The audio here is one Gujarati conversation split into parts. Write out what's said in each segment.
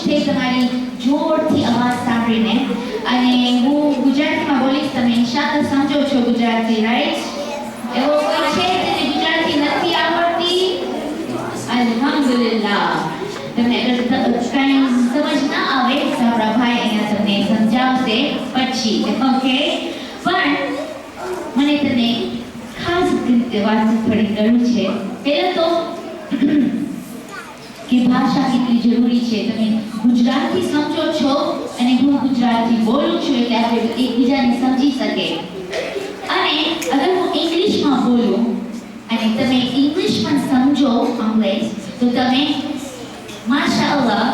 છે તમારી જોરથી અવાજ સાંભળીને. અને હું ગુજરાતીમાં બોલીશ, તમે ઇન્શાઅલ્લાહ સમજો છો ગુજરાતી, રાઈટ? એવો કોઈ છે જેને ગુજરાતી નથી આવડતી? અલ્હમ્દુલિલ્લાહ. તમને અગર કાંઈ સમજ ના આવે તો આપણા ભાઈ અહીંયા તમને સમજાવશે પછી, ઓકે? પણ મને તમને ખાસ વાત થોડી કરવી છે. પહેલાં તો કે ભાષા કેટલી જરૂરી છે. તમે ગુજરાતી સમજો છો અને હું ગુજરાતી બોલું છું એટલે આપણે એકબીજાને સમજી શકે. અને અગર હું ઇંગ્લિશમાં બોલું અને તમે ઇંગ્લિશ પણ સમજો અંગ્રેજ, તો તમે માશાઅલ્લાહ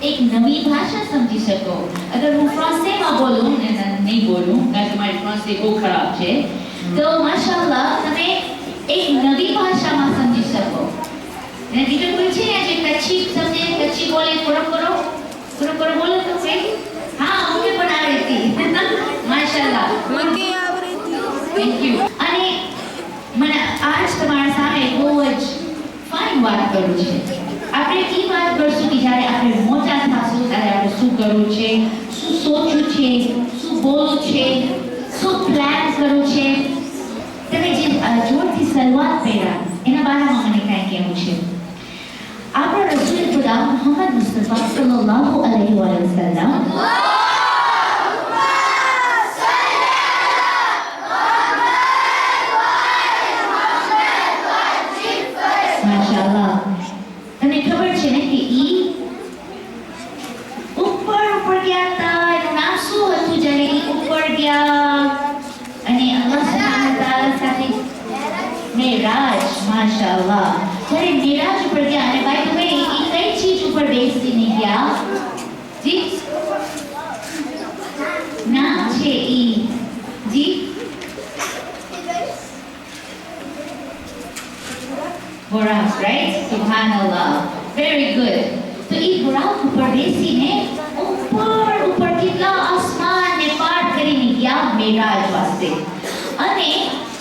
એક નવી ભાષા સમજી શકો. અગર હું ફ્રાંસેમાં બોલું ને નહીં બોલું કારણ કે મારી ફ્રાંસી બહુ ખરાબ છે, તો માશાઅલ્લાહ તમે એક નવી ભાષામાં સમજી શકો. અને બીજું કોઈ છે જે કચ્છી સમજે, કચ્છી બોલે, કરો બોલે તો કઈ? હા, મને પણ આવડે છે. માશાઅલ્લાહ, મને આવડે છે. Thank you. અને મને આજ તમારા સામે બહુ જ ફાઇન વાત કરવું છે. આપણે એ વાત કરશું કે જ્યારે આપણે મોટા થશું ત્યારે આપણે શું કરવું છે, શું સોચવું છે, શું બોલવું છે, શું પ્લાન કરવું છે. તમે જે જોરથી શરૂઆત કર્યા એના બારામાં મને કાંઈ કહેવું છે. આપણા રસૂલ ખુદા મુહમ્મદ મુસ્તફા સલ્લલ્લાહુ અલૈહિ વસલ્લમ માશાઅલ્લાહ, તમને ખબર છે ને કે ઈ ઉપર ગયા હતા. એનું નામ શું હતું જ્યારે ઈ ઉપર ગયા અને અલ્લાહ સુબ્હાનહુ તઆલા સાથે મેરાજ? માશાઅલ્લાહ, જ્યારે મેરાજ ઉપર ગયા અને બાય ધ વે ઈ કઈ ચીજ ઉપર બેસીને ગયા? જી ના છે ઈ જી Buraq, right? Subhanallah. Very good. તો ઈ બુરાક ઉપર બેસીને ઉપર કેટલા આસમાનને પાર કરીને ગયા મેરાજ વાસ્તે. અને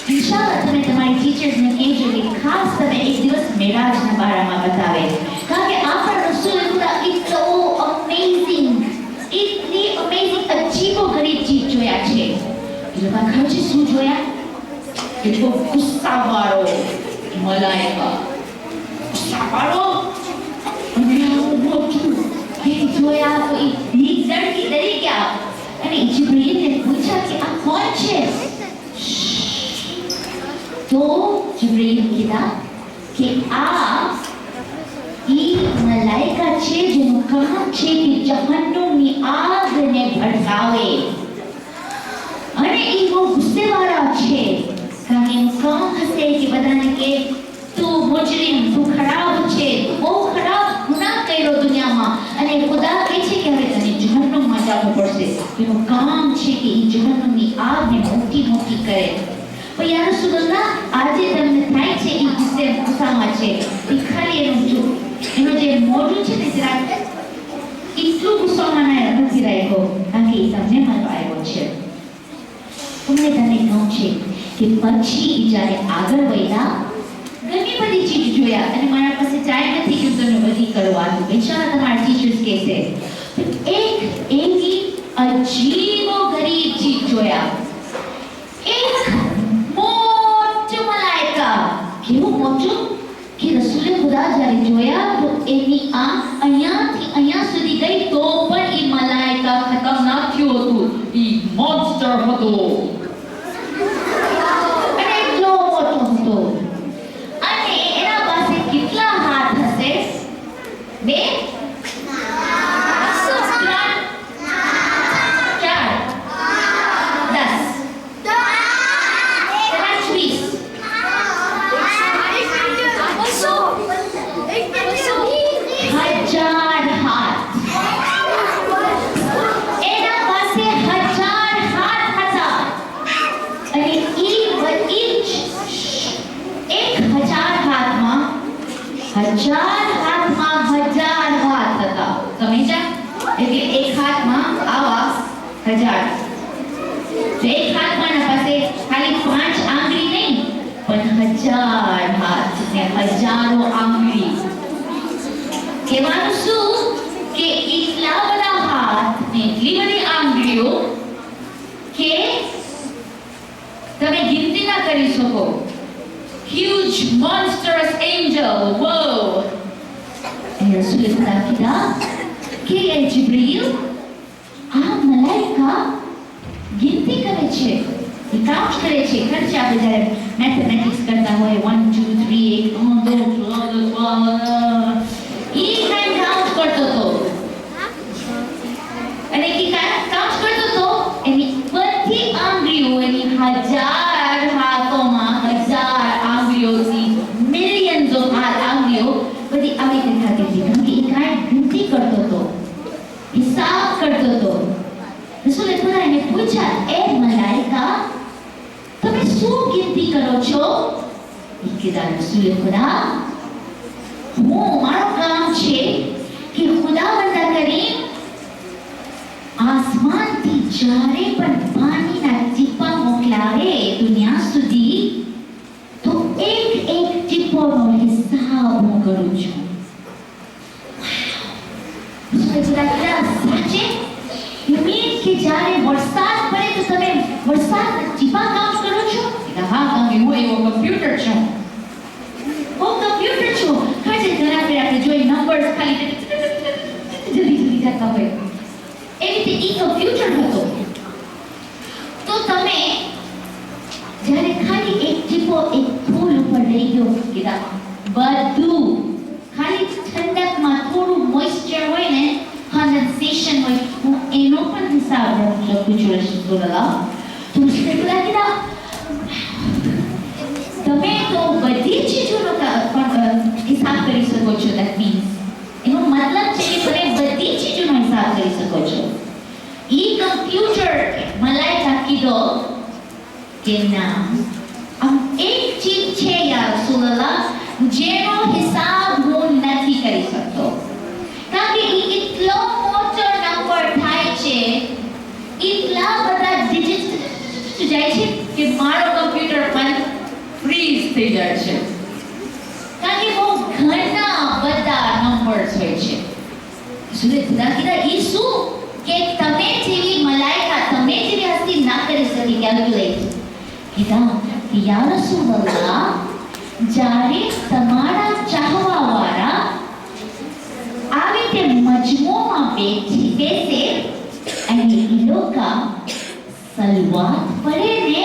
ઇન્શાઅલ્લાહ તમે તમારી ટીચર્સને કહેજો કે ખાસ તમે એક દિવસ મેરાજના બારામાં બતાવે. કારણ કે આપણા રસૂલ ખુદા એટલો અમેઝિંગ, એટલી અમેઝિંગ અજીબો ગરીબ ચીજ જોયા છે. એ લોકો ખબર છે શું જોયા? એટલો ગુસ્સાવાળો મલાઈકા, ગુસ્સાવાળો અને મોટું એ જોયા તો એ ડરી ગયા. અને જિબ્રીલને પૂછ્યા કે આ કોણ છે? તો જિબ્રીલ કીધા કે આ ઈ મલાઈકા છે જેનું કામ છે કે જહન્નમની આગને ભડકાવે. અને ઈ બહુ ગુસ્સેવાળા છે કારણ કે એનું કામ હશે કે બધાને કે તું મુજરિમ, તું ખરાબ છે, બહુ ખરાબ ગુનાહ કર્યો દુનિયામાં અને ખુદા કહે છે કે હવે તને જહન્નમમાં જવું પડશે. એનું કામ છે કે ઈ જહન્નમની આગને મોટી કરે. પણ યા રસૂલલ્લાહ, આજે તમને થાય છે ઈ ગુસ્સામાં છે, ઈ ખાલી એનું જે મોઢું છે ને જરાક એટલું ગુસ્સામાં નથી રાખ્યો કારણ કે ઈ તમને મળવા આવ્યો છે. તમને કહું છે કે પછી જ્યારે આગળ વધ્યા ઘણી બધી ચીજ જોયા. અને મારા પાસે ટાઈમ નથી કે તમને બધી કરવાનું, ઇન્શાઅલ્લાહ તમારા ટીચર્સ કહેશે. એક એવી અજીબો ગરીબ ચીજ જોયા. એક મોટું મલાઈકા. કેવું મોટું કે રસૂલે ખુદા જ્યારે જોયા તો એની આંખ અહીંયાથી અહીંયા સુધી ગઈ તો પણ એ મલાઈકા ખતમ ના થયું હતું. ઈ મોન્સ્ટર હતો. અને એના પાસે કેટલા હાથ હશે? 2 3 1000 હાથમાં 1000 હાથ હતા. સમજ્યા? એટલે એક હાથમાં આવા 1000. એક હાથમાં ના પાસે ખાલી 5 આંગળી નહીં પણ 1000 હાથ ને હજારો આંગળી. કહેવાનું શું કરી શકો. Huge monstrous angel. Whoa. And Rasul ખુદા કીધા કે એ જિબ્રીલ આ મલાઈકા ગિનતી કરે છે, એ કાઉન્ટ કરે છે. ખર્ચ આપણે જ્યારે મેથેમેટિક્સ કરતા હોય 1 2 3 1 2 3 એ કાંઈ કાઉન્ટ કરતો હતો અને એ કાઉન્ટ કરતો હતો એની બધી આંગળીઓ એની 1000 હાથોમાં 1000 આંગળીઓથી મિલિયન્સ ઓફ આંગળીઓ બધી આવી દેખાતી હતી કારણ કે એ કાંઈ ગિનતી કરતો હતો, હિસાબ કરતો હતો. રસૂલે ખુદા એને પૂછ્યા, એ મલાઈકા તમે શું ગિનતી કરો છો? એ કીધા, રસૂલે ખુદા મારું કામ છે કે ખુદાવંદ કરીમ આસમાનથી જ્યારે પણ પાણીના ટીપા મોકલાવે દુનિયા સુધી તો એક એક ટીપોનો હિસાબ હું કરું છું. સાચે યુ મીન કે જ્યારે વરસાદ પડે તો તમે વરસાદના ટીપા કાઉન્ટ કરો છો? હા, કારણ કે હું એવો કમ્પ્યુટર છું. ખાલી ઘણા ફેર આપણે જોઈ નંબર્સ ખાલી જલ્દી જતા હોય એવી રીતે ઈ કમ્પ્યુટર હતો. તો તમે જ્યારે ખાલી એક ટીપો એક ફૂલ ઉપર લઈ ગયો કીધા બધું ખાલી ઠંડકમાં થોડું મોઇસ્ચર હોય ને, કન્ડેન્સેશન હોય, હું એનો પણ હિસાબ લખું છું રસૂલલ્લાહ. તો રસૂલલ્લાહ કીધા તમે તો બધી ચીજોનો હિસાબ કરી શકો છો. ધેટ મીન્સ એનો મતલબ છે કે તમે બધી ચીજોનો હિસાબ કરી શકો છો. ઈ કમ્પ્યુટર મલાઈકા કીધો કે ના, આમ એક ચીજ છે યા રસૂલલ્લાહ જેનો હિસાબ હું નથી કરી શકતો કારણ કે ઈ એટલો મોટો નંબર થાય છે, એટલા બધા ડિજિટ્સ જાય છે કે મારો કમ્પ્યુટર પણ ફ્રીઝ થઈ જાય છે કારણ કે બહુ ઘણા બધા નંબર્સ હોય છે. રસૂલે ખુદા કીધા ઈ શું કે તમે જેવી મલાઈકા, તમે જેવી હસ્તી ના કરી શકી કેલ્ક્યુલેટ. કીધા કે યા રસૂલલ્લાહ જ્યારે તમારા ચાહવાવાળા આવી તે મજમુમાં બેસે અને એ લોકો સલવાત પડે ને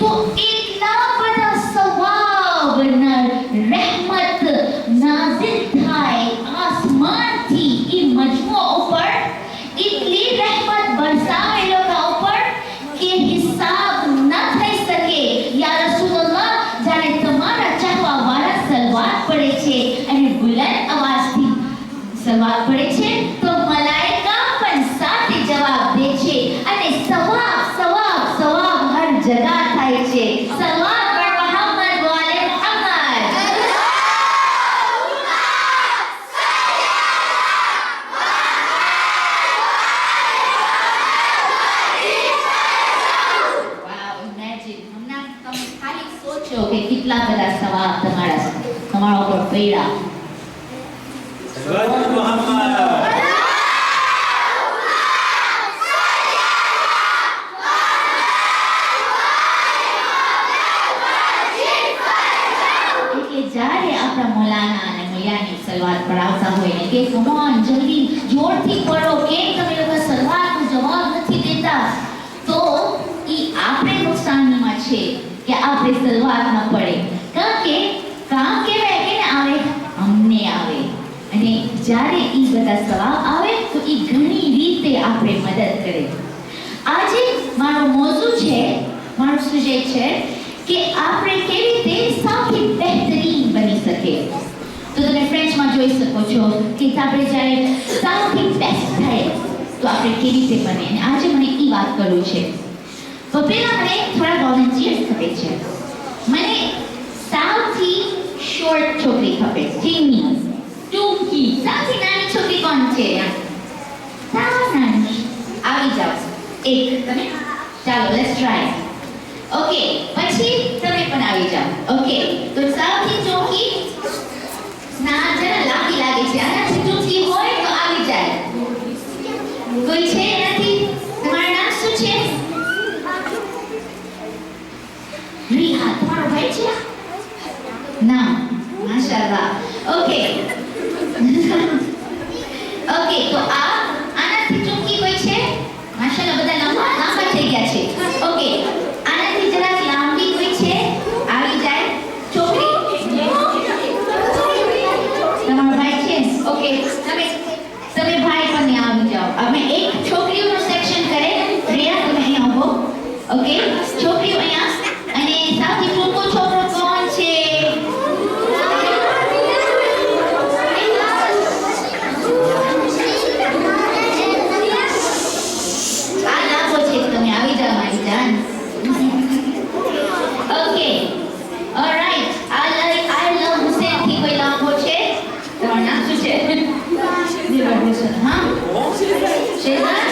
તો એટલા બધા સવાબ રહેમત નાઝિલ થાય આસમાનથી એ મજમુ ઉપર, એટલી રહેમત બરસાવે લોકો ઉપર કે હિસાબ ન થઈ શકે. યા રસૂલલ્લાહ જ્યારે તમારા ચાહવાવાળા સલવાત પડે છે અને બુલંદ અવાજથી સલવાત પડે છે તો મલાઈકા પણ સાથે જવાબ દે છે અને સવાબ સવાબ સવાબ હર જગા થાય છે. સલવાત પર મોહમ્મદ વાલે મોહમ્મદ. વાવ, ઇમેજિન. હમણાં તમે ખાલી સોચો કે કેટલા બધા સવાબ તમારા ઉપર પડ્યા. જ્યારે આપણા મોલાના અને મોલિયાની સલવાત પડાવતા હોય ને કે કમોન જલ્દી જોરથી પડો, કેમ તમે લોકો સલવાતનો જવાબ નથી દેતા, તો ઈ આપણે નુકસાનીમાં છે કે આપણે સલવાત ન પડે કારણ કે કામ કેવાય કે આવે અમને આવે અને જ્યારે ઈ બધા સવાબ આવે તો ઈ ઘણી રીતે આપણે મદદ કરે. આજે મારો મોઝું છે, મારો સુજે છે કે આપણે કેવી રીતે સૌથી બહેતરીન બની શકે. તો તમે ફ્રેન્ચમાં જોઈ શકો છો કે આપણે જ્યારે સૌથી બેસ્ટ થાય તો આપણે કેવી રીતે બને. અને આજે મને એ વાત કરવું છે. તો પહેલા મને થોડા વોલન્ટિયર્સ ખપે છે. મને સૌથી શોર્ટ છોકરી ખપે, જીની ટૂંકી સૌથી નાની છોકરી કોણ છે? સાવ નાની. આવી જાઓ એક તમે. ચાલો લેટ્સ ટ્રાય. ઓકે, પછી તમે પણ આવી જાઓ. ઓકે, તો સૌથી ટૂંકી ના જરા લાંબી લાગે છે. આનાથી ટૂંકી હોય તો આવી જાય. કોઈ છે નથી? તમારું નામ શું છે? રિહા. ઓકે તો આનાથી ટૂંકી કોઈ છે માશાલ્લાહ બધા લાંબા થઈ ગયા છે ઓકે આનાથી જરાક લાંબી કોઈ છે આવી જાય છોકરી તમારો ભાઈ છે ઓકે તમે ભાઈ પણ આવી જાઓ અમે એક છોકરીઓનું સેક્શન કરે રિયા તમે અહીંયા આવો ઓકે છોકરીઓ અહીંયા અને સૌથી ટૂંકો છોકરો કોણ છે આ લાંબો છે તમે આવી જાઓ મારી જાન ઓકે ઓલરાઈટ આઈ લવ હુસેન થી કોઈ લાંબો છે તમારું નામ શું છે દિલબર હુસેન હા શેહજાદ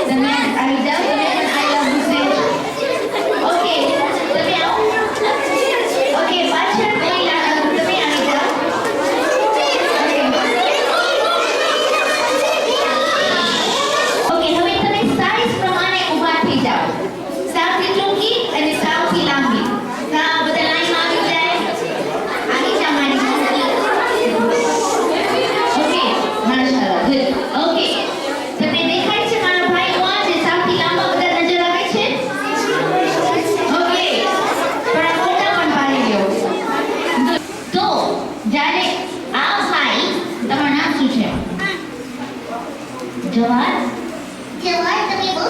તમે આવી જાઓ તમે આઈ લવ હુસેન ઓકે તમે આવો ઓકે પાછળ કોઈ લાંબો તમે આવી જાઓ ઓકે હવે તમે સાઈઝ પ્રમાણે ઊભા થઈ જાઓ સૌથી ટૂંકી અને સૌથી લાંબી બધા લાઈનમાં આવી જાય આવી જાઓ મારી ઓકે માશાલ્લાહ ગુડ ઓકે તમને દેખાય છે મારો ભાઈ કોણ છે સૌથી લાંબા બધા નજર આવે છે ઓકે થોડા મોટા પણ પાડી લ્યો તો જ્યારે આ ભાઈ તમારું નામ શું છે જવાહર તમે બહુ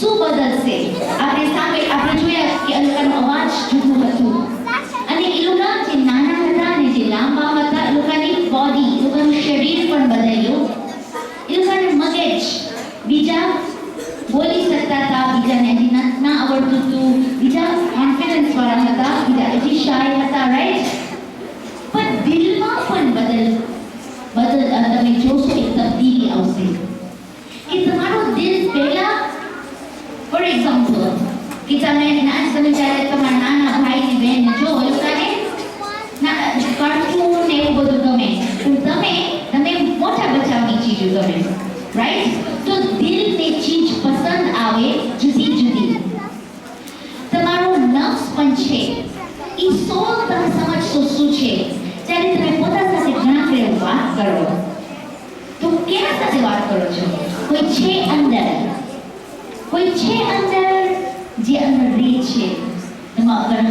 શું બદલશે? આપણે સામે આપણે જોયા કે એ લોકોનો અવાજ જુદું હતું અને એ લોકો જે નાના હતા અને જે લાંબા હતા એ લોકોની બોડી એ લોકોનું શરીર પણ બદલ્યું. એ લોકોનું મગજ બીજા બોલી શકતા હતા, બીજાને હજી ના આવડતું હતું, બીજા કોન્ફિડન્સ વાળા હતા, બીજા હજી શાય હતા, રાઈટ? પણ દિલમાં પણ તમે જોશો એક તબદીલી આવશે કે તમારું દિલ પહેલા ફોર એક્ઝામ્પલ કે તમે જ્યારે તમારા નાના ભાઈને બહેનને જો એ લોકોને કાર્ટૂન ને એવું બધું ગમે પણ તમે મોટા બચાવની ચીજો ગમે, રાઈટ? તો દિલને ચીજ પસંદ આવે જુદી જુદી. તમારું નફ્સ પણ છે એ સોલ તમે સમજશો શું છે જ્યારે તમે પોતા સાથે ઘણા વાત કરો તો કેના સાથે વાત કરો છો? કોઈ છે અંદર જે અંદર રહે છે. એમાં અગર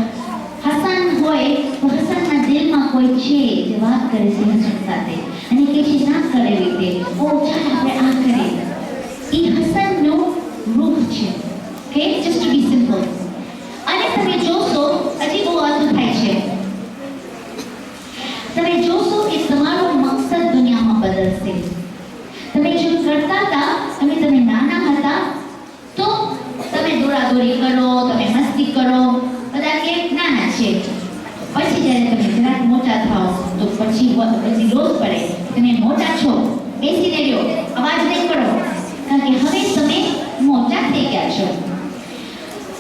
હસન હોય તો હસનના દિલમાં કોઈ છે જે વાત કરે છે હસન સાથે અને કે છે ના કરે રીતે ઓ ચાલ આપણે આ કરીએ. એ હસનનું રૂહ છે. ઓકે, જસ્ટ ટુ બી સિમ્પલ. અને તમે જોશો હજી બહુ વાતો થાય છે. તમે જોશો કે તમારો મકસદ દુનિયામાં બદલશે. તમે જો કરતા હતા તમે નાના હતા તો તમે દોડાદોડી કરો, તમે મસ્તી કરો, બધા કે નાના છે. પછી જ્યારે તમે જરાક મોટા થાઓ તો પછી રોજ પડે તમે મોટા છો, બેસીને રહ્યો, અવાજ નહીં કરો, કારણ કે હવે તમે મોટા થઈ ગયા છો.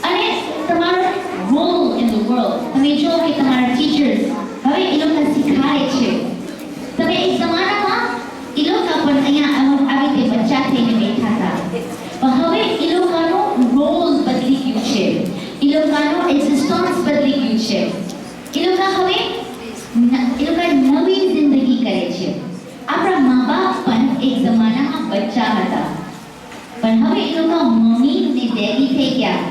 અને તમારો રોલ ઇન ધ વર્લ્ડ તમે જો કે તમારા ટીચર્સ હવે એ લોકો શીખવાડે છે. તમે એક જમાનામાં એ લોકો પણ અહીંયા આવી રીતે બચ્ચા થઈને બેઠા હતા પણ હવે એ લોકોનો રોલ બદલી ગયું છે, એ લોકોનો એક્ઝિસ્ટન્સ બદલી ગયું છે. એ લોકો નવી જિંદગી કરે છે. આપણા મા બાપ પણ એક જમાનામાં બચ્ચા હતા પણ હવે એ લોકો મમ્મી ને ડેડી થઈ ગયા.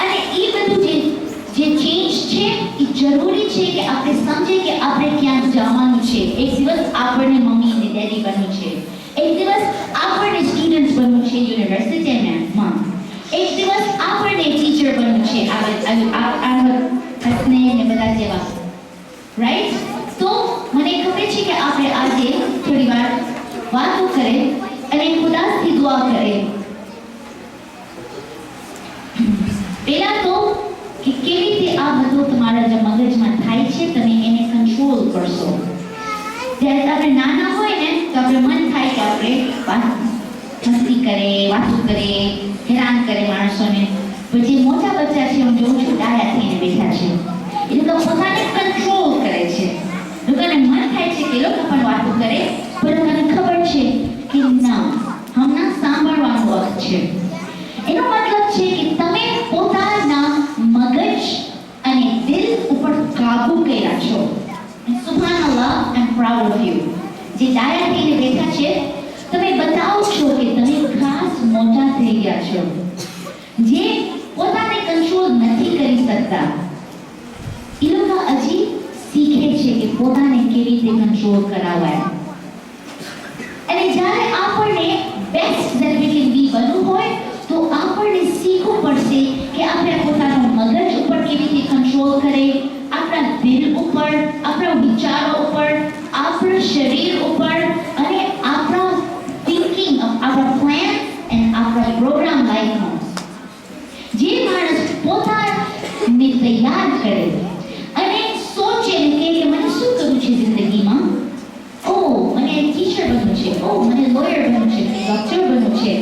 અને એ બધું જે ચેન્જ છે એ જરૂરી છે કે આપણે સમજે કે આપણે ક્યાં જવાનું છે. એક દિવસ આપણને મમ્મી અને ડેડી બનવું છે, એક દિવસ આપણને સ્ટુડન્ટ બનવું છે યુનિવર્સિટીમાં, એક દિવસ આપણને ટીચર બનવું છે હસને ને બધા જેવા, રાઈટ? તો મને ખબર છે કે આપણે આજે થોડી વાર વાતો કરે અને ખુદાથી દુઆ કરે. પહેલા તો કે કેવી રીતે આ બધું તમારા જે મગજમાં થાય છે તમે એને કંટ્રોલ કરશો. જ્યારે આપણે નાના હોય ને તો આપણે મન થાય કે આપણે મસ્તી કરે, વાતો કરે, હેરાન કરે માણસોને. પછી મોટા બચ્ચા છે હું જોઉં છું ડાયા થઈને બેઠા છે, એ લોકો પોતાને કંટ્રોલ કરે છે. લોકોને મન થાય છે કે લોકો પણ વાતો કરે પણ લોકોને ખબર છે કે ના હમણાં સાંભળવાનો વખત છે. એનો મતલબ છે કે તમે પોતાના મગજ અને દિલ ઉપર કાબુ કર્યા છો. સુભાનઅલ્લાહ, આઈ એમ પ્રાઉડ ઓફ યુ. જે ડાયા થઈને બેઠા છે તમે બતાવો છો કે તમે ખાસ મોટા થઈ ગયા છો. જે પોતાને કંટ્રોલ નથી કરી શકતા એ લોકો હજી શીખે છે કે પોતાને કેવી રીતે કંટ્રોલ કરાવાય. અને જ્યારે આપણને best that we can be બનવું હોય તો આપણને શીખવું પડશે કે આપણે પોતાના મગજ ઉપર કેવી રીતે કંટ્રોલ કરે, આપણા દિલ ઉપર, આપણા વિચારો ઉપર, આપણા શરીર ઉપર અને આપણા થિંકિંગ, આપણા પ્લાન એન્ડ આપણા પ્રોગ્રામ લાઈફમાં. જે માણસ પોતાને તૈયાર કરે અને સોચે કે મને શું કરવું છે જિંદગીમાં, ઓ મને ટીચર બનવું છે, ઓ મને લોયર બનવું છે, મને ડોક્ટર બનવું છે,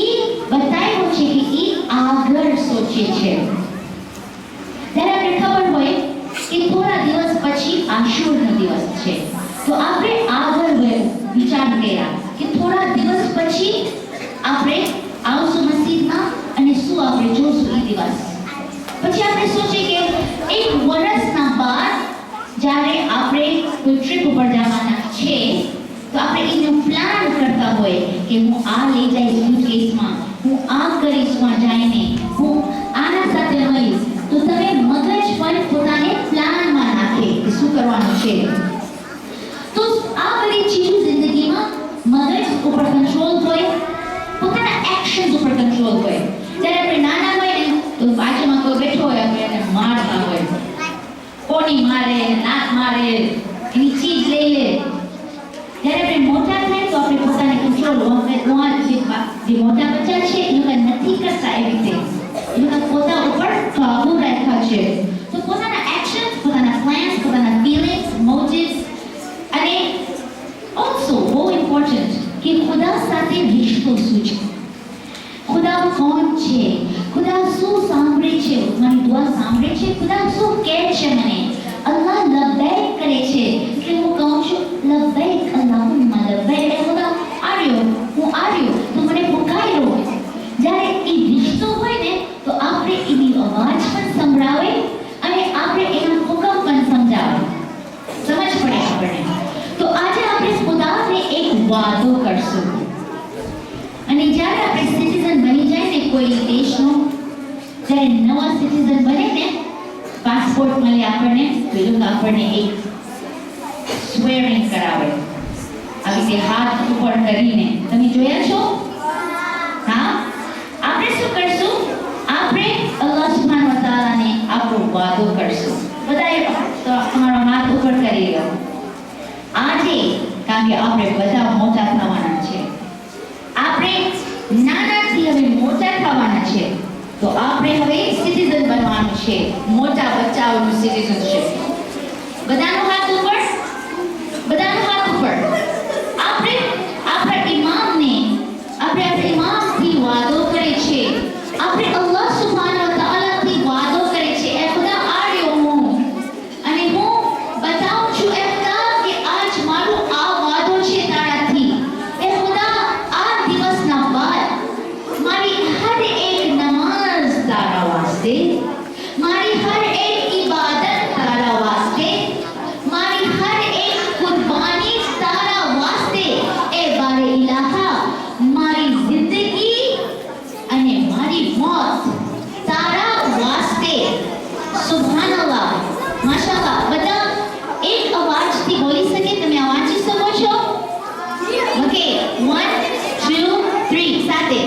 એ બતાવ્યું છે કે એ આગળ સોચે છે. ત્યારે આપણે ખબર હોય કે થોડા દિવસ પછી આશુરનો દિવસ છે તો આપણે આગળ વિચાર કર્યા કે થોડા દિવસ પછી આપણે આવશું મસ્જિદમાં અને શું આપણે જોશું એ દિવસ. પછી આપણે સોચીએ કે એક વર્ષના બાદ જ્યારે આપણે કોઈ ટ્રીપ ઉપર જવાના છે તો આપણે એનું પ્લાન કરતા હોય કે હું આ લઈ જઈશ સુટકેસમાં, હું આ કરીશ માં જઈને, હું આના સાથે મળીશ. તો તમે મગજ પણ પોતાને પ્લાનમાં નાખે કે શું કરવાનું છે. તો આ બધી ચીજો જિંદગીમાં મગજ ઉપર કંટ્રોલ હોય, પોતાના એક્શન્સ ઉપર કંટ્રોલ લોહી મારે, નાક મારે, એની ચીજ લઈ લે. જ્યારે આપણે મોટા થાય તો આપણે પોતાને કંટ્રોલ જે મોટા બચ્ચા છે એ લોકો નથી કરતા એવી રીતે. એ લોકો પોતા ઉપર કાબુ રાખ્યા છે. તો પોતાના એક્શન્સ, પોતાના પ્લાન્સ, પોતાના ફિલિંગ્સ, મોટિવ્સ અને ઓલ્સો બહુ ઇમ્પોર્ટન્ટ કે ખુદા સાથે રિશ્તો શું છે, ખુદા કોણ છે, ખુદા શું સાંભળે છે, મારી દુઆ સાંભળે છે, ખુદા શું કહે છે મને. અલ્લાહ લબૈક કરે છે એટલે હું કહું છું લબૈક અલ્લાહુમ્મા લબૈક. ખુદા આવ્યો, હું આવ્યો તો મને પુકાર્યો. જ્યારે એ રિશ્તો હોય ને તો આપણે એની અવાજ પણ સંભળાવે અને આપણે એના હુકમ પણ સમજાવે, સમજ પડે આપણને. તો આજે આપણે ખુદાને એક વાદો કરશું અને જ્યારે આપણે સિટીઝન બની જાય ને કોઈ દેશનો, જ્યારે નવા સિટીઝન બને ને, પાસપોર્ટ મળે આપણને તો એ લોકો આપણને એક સ્વેરિંગ કરાવે, આવી રીતે હાથ ઉપર કરીને. તમે જોયા છો? હા. આપણે શું કરશું? આપણે અલ્લાહ સુબ્હાનહુ વ તઆલાને આપણો વાદો કરશું. બધાએ તમારો હાથ ઉપર કરી લો આજે, કારણ કે આપણે બધા મોટા થવાના છે. આપણે નાનાથી હવે મોટા થવાના છે. તો આપણે હવે સિટીઝન બનવાનું છે, મોટા બચ્ચાઓનું સિટીઝનશિપ. બધાનો હાથ ઉપર, બધાનો હાથ ઉપર. આપણે આપણા ઇમામથી વાદો કરે છે. આપણે અલ્લાહ સુબ્હાનહુ વ તઆલાથી વાદો કરે છે. એ ખુદા આવ્યો હું અને હું બતાવું છું એ ખુદા કે આજ મારો આ વાદો છે તારાથી. એ ખુદા આ દિવસના બાદ મારી હર એક નમાઝ તારા વાસ્તે, મારી હર એક ઇબાદત તારા વાસ્તે, મારી હર એક કુરબાની તારા વાસ્તે. એ બારે ઇલાહા, મારી જિંદગી અને મારી મોત તારા વાસ્તે. સુબહાનલ્લાહ, માશાઅલ્લાહ. બધા એક અવાજથી બોલી શકે? તમે આ વાંચી શકો છો? ઓકે, 1 2 3 સાથે.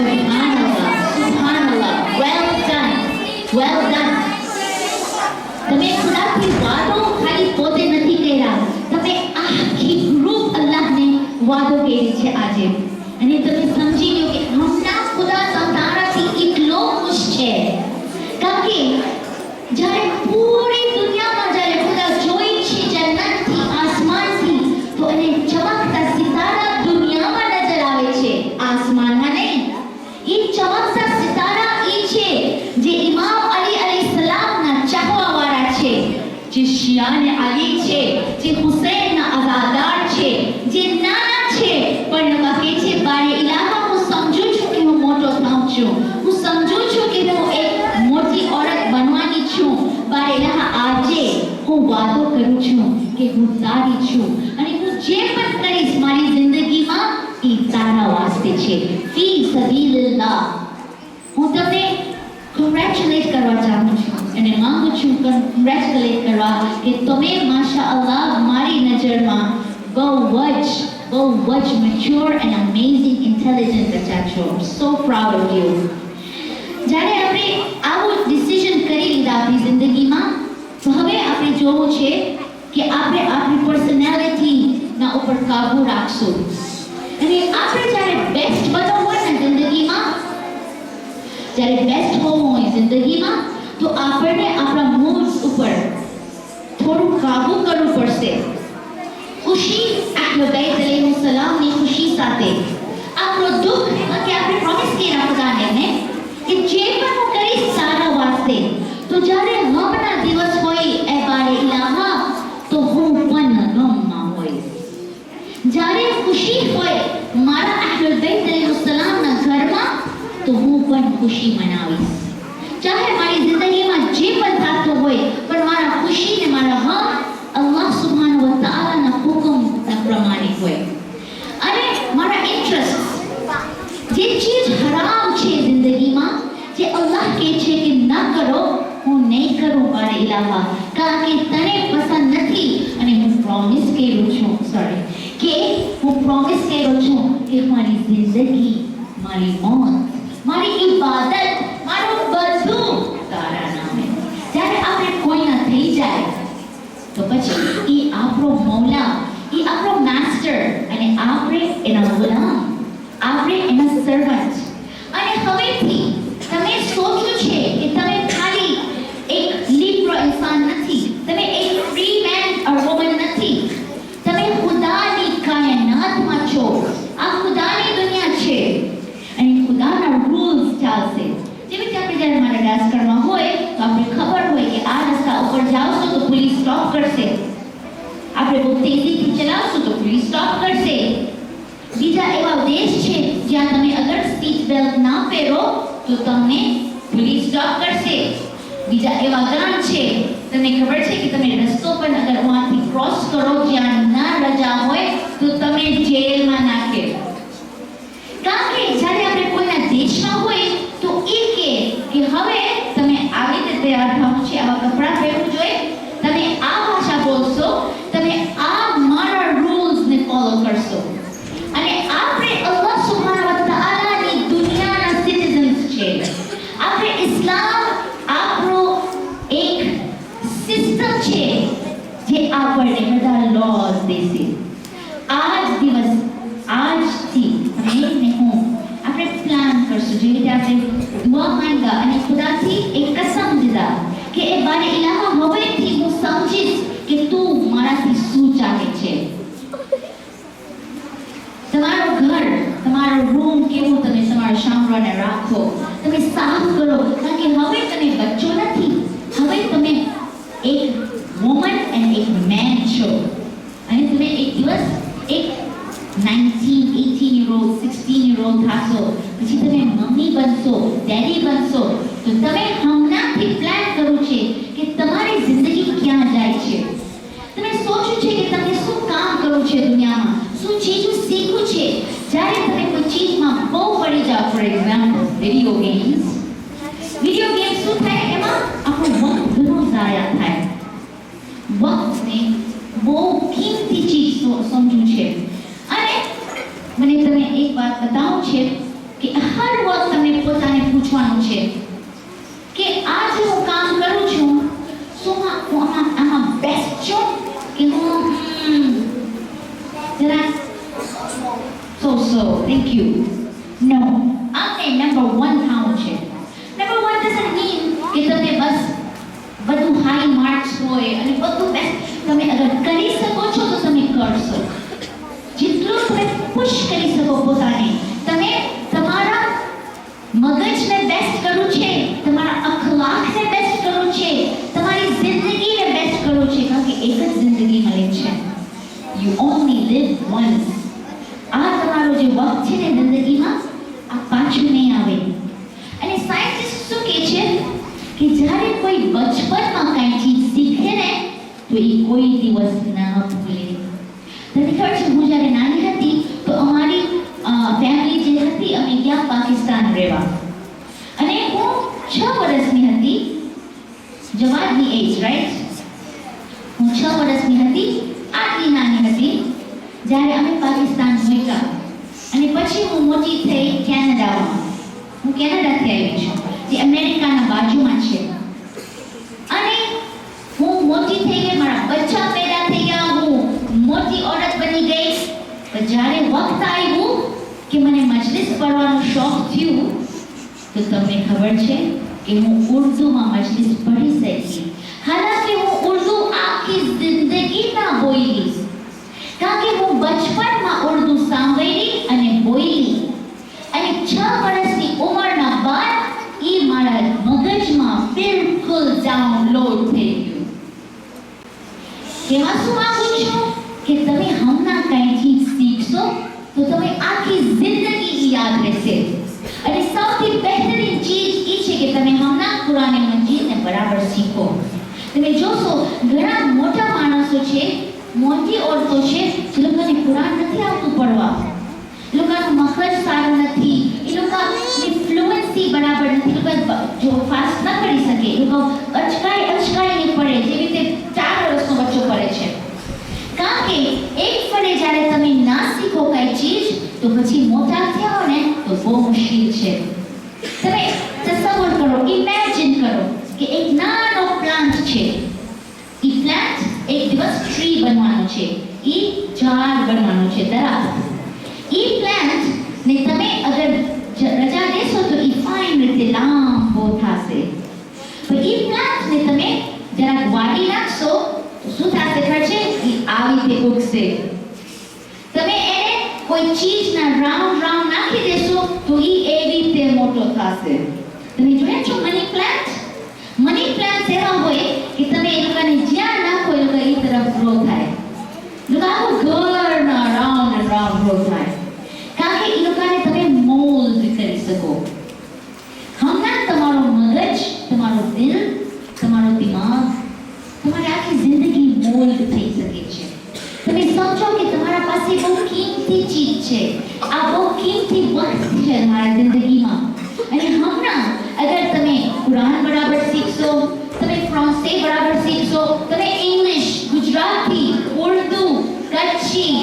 Subhanallah, Subhanallah. Well done, well done. તમે ખુદાથી વાદો ખાલી પોતે નથી કર્યા, તમે આખી ગ્રુપ અલ્લાહને વાદો કરી છે આજે. અને તમે સમજી લો કે હમણાં ખુદા તમારાથી એટલો ખુશ છે, કારણ કે જ્યારે પૂરી દુનિયામાં જ્યારે ખુદા જોઈ છે જન્નતથી, આસમાનથી, તો એને ચમકતા સિતારા દુનિયામાં નજર આવે છે, આસમાનમાં નહીં. એ ચમકતા સિતારા એ છે જે ઇમામ અલી અલૈહિસ્સલામના ચાહવાવાળા છે, જે શિયાને અલી છે, જે હુસૈનના અઝાદાર છે, જે નાના છે પણ લોકો કહે છે બારે ઇલાહા હું સમજુ છું કે હું મોટો થાઉં છું, હું સમજુ છું કે હું એક મોટી ઓરત બનવાની છું. બારે ઇલાહા આજે હું વાદો કરું છું કે હું તારી છું અને હું જે પણ કરીશ મારી જિંદગીમાં એ તારા વાસ્તે છે, ફી સબીલિલ્લાહ. હું તમને કોંગ્રેચ્યુલેટ કરવા ચાહું છું અને માંગુ છું કોંગ્રેચ્યુલેટ કરવા કે તમે માશાઅલ્લાહ મારી નજરમાં બહુ જ મેચ્યોર એન્ડ અમેઝિંગ ઇન્ટેલિજન્ટ બચ્ચા છો. So proud of you. જ્યારે આપણે આવું ડિસિઝન કરી લીધા આપણી જિંદગીમાં, તો હવે આપણે જોવું છે કે આપણે આપણી પર્સનાલિટીના ઉપર કાબુ રાખશું. અને આપણે જ્યારે બેસ્ટ બનવું હોય ને જિંદગીમાં, જ્યારે બેસ્ટ હોવું હોય જિંદગીમાં, તો આપણને આપણા મૂડ્સ ઉપર થોડું કાબુ કરવું પડશે. ખુશી અહલ બૈત અલૈહિસ્સલામની ખુશી સાથે આપણો દુઃખ, કે આપણે પ્રોમિસ કર્યા ખુદાને ને કે જે પણ હું કરીશ તારા વાસ્તે, તો જ્યારે ગમના દિવસ હોય એ બારે ઇલાહા, તો હું પણ ગમમાં હોય. જ્યારે ખુશી હોય મારા અહલ બૈત અલૈહિસ્સલામના ઘરમાં, તો હું પણ ખુશી મનાવીશ. ચાહે મારી જિંદગીમાં જે પણ થતું હોય, પણ મારા ખુશી ને મારા ગમ અલ્લાહ સુબ્હાનહુ વ તઆલાના હુકમના પ્રમાણે હોય. અને મારા ઇન્ટરેસ્ટ, જે ચીજ હરામ છે જિંદગીમાં, જે અલ્લાહ કહે છે કે ન કરો, હું નહીં કરું. કરું મારે ઇલાહા, કારણ કે તને પસંદ નથી. અને હું પ્રોમિસ કરું છું, સોરી, કે હું પ્રોમિસ કરું છું કે મારી જિંદગી, મારી મોત, મારી ઇબાદત, મારું બધું તારા નામે. જ્યારે આપણે કોઈના થઈ જાય તો પછી એ આપણો મૌલા, એ આપણો માસ્ટર, અને આપણે એના ગુલામ, આપણે એના સર્વન્ટ. અને હવેથી તમે સોચ્યું છે કે તમે ખાલી એક લિબ્રો ઇન્સાન નથી, તમે એક ફ્રી મેન ઓર વુમન નથી, તમે ખુદાની કાયનાતમાં છો. આ ખુદાની દુનિયા છે અને ખુદાના રૂલ્સ ચાલશે. જેવી રીતે આપણે જ્યારે માડાગાસ્કરમાં હોય તો આપણે ખબર હોય કે આ રસ્તા ઉપર જાવશો તો પોલીસ સ્ટોપ કરશે, આપણે બહુ તેજીથી ચલાવશું તો પોલીસ સ્ટોપ કરશે. બીજા એવા દેશ છે જ્યાં તમે અગર સીટ બેલ્ટ ના પહેરો તો તમને પોલીસ સ્ટોપ કરશે. બીજા એવા ગામ છે, તમને ખબર છે કે તમે રસ્તો પર અગર વહાંથી ક્રોસ કરો જ્યાં ના રજા હોય તો તમે જેલમાં નાખે. કારણ કે જ્યારે આપણે કોઈના દેશમાં હોય તો એ કે હવે તમે આવી રીતે તૈયાર થવાનું છે, આવા કપડાં પહેરવું જોઈએ, તમે આ ભાષા બોલશો, તમે આ મારા રૂલ્સને ફોલો કરશો. અને આપણે અલ્લાહ સુબ્હાનહુ વ તઆલાની દુનિયાના સિટીઝન્સ છે. આપણે ઇસ્લામ આપણો એક સિસ્ટમ છે જે આપણને બધા લોઝ દેશે. આજ દિવસ, આજથી મેં હું આપણે પ્લાન કરશું, જેવી રીતે આપણે દુઆ માંગ્યા અને ખુદાથી એક કસમ લીધા કે એ બારે ઇલાહા, હવેથી હું સમજીશ કે તું મારાથી શું ચાહે છે. તમારું ઘર, તમારો રૂમ કેવું તમે તમારા શામરાને રાખો, તમે સાફ કરો, કારણ કે હવે તમે બચ્ચો નથી, હવે તમે એક વુમન અને એક મેન છો. અને તમે એક દિવસ એક 19, 18-year-old, 16-year-old થશો, પછી તમે મમ્મી બનશો, ડેડી બનશો, તો તમે હમણાંથી પ્લાન કરવું છે કે તમારી જિંદગી ક્યાં જાય છે. તમે સોચ્યું છે કે તમને શું કામ કરવું છે દુનિયામાં, શું ચીજો શીખવું છે. જ્યારે તમે કોઈ ચીજમાં બહુ પડી જાઓ, ફોર એક્ઝામ્પલ વિડીયો ગેમ્સ શું થાય, એમાં આપણું વક્ત ઘણું ઝાયા થાય. વક્તને બહુ કિંમતી ચીજ સમજવું છે. અને મને તમે એક વાત બતાવું છે કે હર વખત તમે પોતાને પૂછવાનું છે કે આજ હું કામ કરું છું, શું હું આમાં બેસ્ટ છું કે હું જરા so thank you. No, આપણે નંબર 1 થવું છે. નંબર 1 doesn't mean કે તમે બસ બધું હાઈ માર્ક્સ હોય અને બધું બેસ્ટ તમે અગર કરી શકો છો તો તમે કરશો. જેટલું તમે પુશ કરી શકો પોતાને, તમે તમારા મગજને બેસ્ટ કરવું છે, તમારા અખલાકને બેસ્ટ કરવું છે, તમારી જિંદગીને બેસ્ટ કરવું છે, કારણ કે એક જ જિંદગી મળે છે. You only live once. આ તમારો જે વક્ત છે ને જિંદગીમાં, આ પાછું નહીં આવે. અને સાયન્ટિસ્ટ શું કહે છે કે જ્યારે કોઈ બચપનમાં કાંઈ ચીજ શીખે ને તો એ કોઈ દિવસ ના ભૂલે. તમને ખબર છે, હું જ્યારે નાની હતી તો અમારી ફેમિલી જે હતી, અમે ગયા પાકિસ્તાન રહેવા, અને હું 6 વર્ષની હતી, જવાનની એજ, રાઈટ, હું 6 વર્ષની હતી, આટલી નાની હતી જ્યારે અમે પાકિસ્તાન મૂક્યા. અને પછી હું મોટી થઈ કેનેડામાં. હું કેનેડાથી આવી છું, જે અમેરિકાના બાજુમાં છે. અને હું મોટી થઈ ગઈ, મારા બચ્ચા પેદા થઈ ગયા, હું મોટી औरत બની ગઈ. પણ જ્યારે વખત આવ્યું કે મને મજલિસ પઢવાનો શોખ થયું તો તમને ખબર છે કે હું ઉર્દુમાં મજલિસ પઢી શકી. હાલાકી હું ઉર્દુ આખી જિંદગી ના બોલી, કારણ કે હું બચપનમાં ઉર્દુ સાંભળી અને બોલી, અને 6 વર્ષની ઉંમરના બાદ એ મારા મગજમાં બિલકુલ ડાઉનલોડ થઈ ગયું. કહેવા શું માંગુ છું કે તમે હમણાં કંઈ ચીજ શીખશો તો તમે આખી જિંદગી યાદ રહેશે. અને સૌથી બહેતરીન ચીજ એ છે કે તમે હમણાં કુરાન મજીદને બરાબર શીખો. તમે જોશો ઘણા મોટા માણસો છે, મોટી ઓરતો છે, જે લોકોને કુરાન નથી આવતું પડવા, એ લોકોનું મખરજ સારું નથી, એ લોકોની ફ્લુએન્સી બરાબર નથી, એ લોકો જો ફાસ્ટ ન કરી શકે, એ લોકો અચકાય તો પછી મોટા થયા હો ને તો બહુ મુશ્કેલ છે. તમે તસવ્વુર કરો, ઇમેજિન કરો કે એક નાનો પ્લાન્ટ છે. એ પ્લાન્ટ એક દિવસ ટ્રી બનવાનો છે, એ ઝાડ બનવાનો છે, દરખત. એ પ્લાન્ટ ને તમે અગર રજા દેશો તો એ ફાઇન રીતે લાંબો થશે. પણ એ પ્લાન્ટ ને તમે જરાક વાડી નાખશો તો શું થશે ખબર છે? એ આવી રીતે ઉગશે. તમે એને કોઈ ચીજના રાઉન્ડ રાઉન્ડ નાખી દેશો તો એ એવી રીતે મોટો થશે. તમે જોયા છો મની પ્લાન્ટ? મની પ્લાન્ટ એવા હોય કે તમે એ લોકોને જ્યાં નાખો એ લોકો એ તરફ ગ્રો થાય. લોકો આખું ઘરના રાઉન્ડ રાઉન્ડ ગ્રો થાય. કારણ કે એ લોકોને તમે મોલ્ડ કરી શકો. હમણાં તમારો મગજ, તમારો દિલ, તમારો દિમાગ, તમારી આખી જિંદગી મોલ્ડ થઈ શકે છે. તમે સમજો કે તમારા પાસે બહુ કિંમતી ચીજ છે, આ બહુ કિંમતી વસ્તુ છે તમારા જિંદગીમાં. અને હમણાં અગર તમે કુરાન બરાબર શીખશો, તમે ફ્રાંસી બરાબર શીખશો, તમે English, Gujarati, Urdu, Kutchi,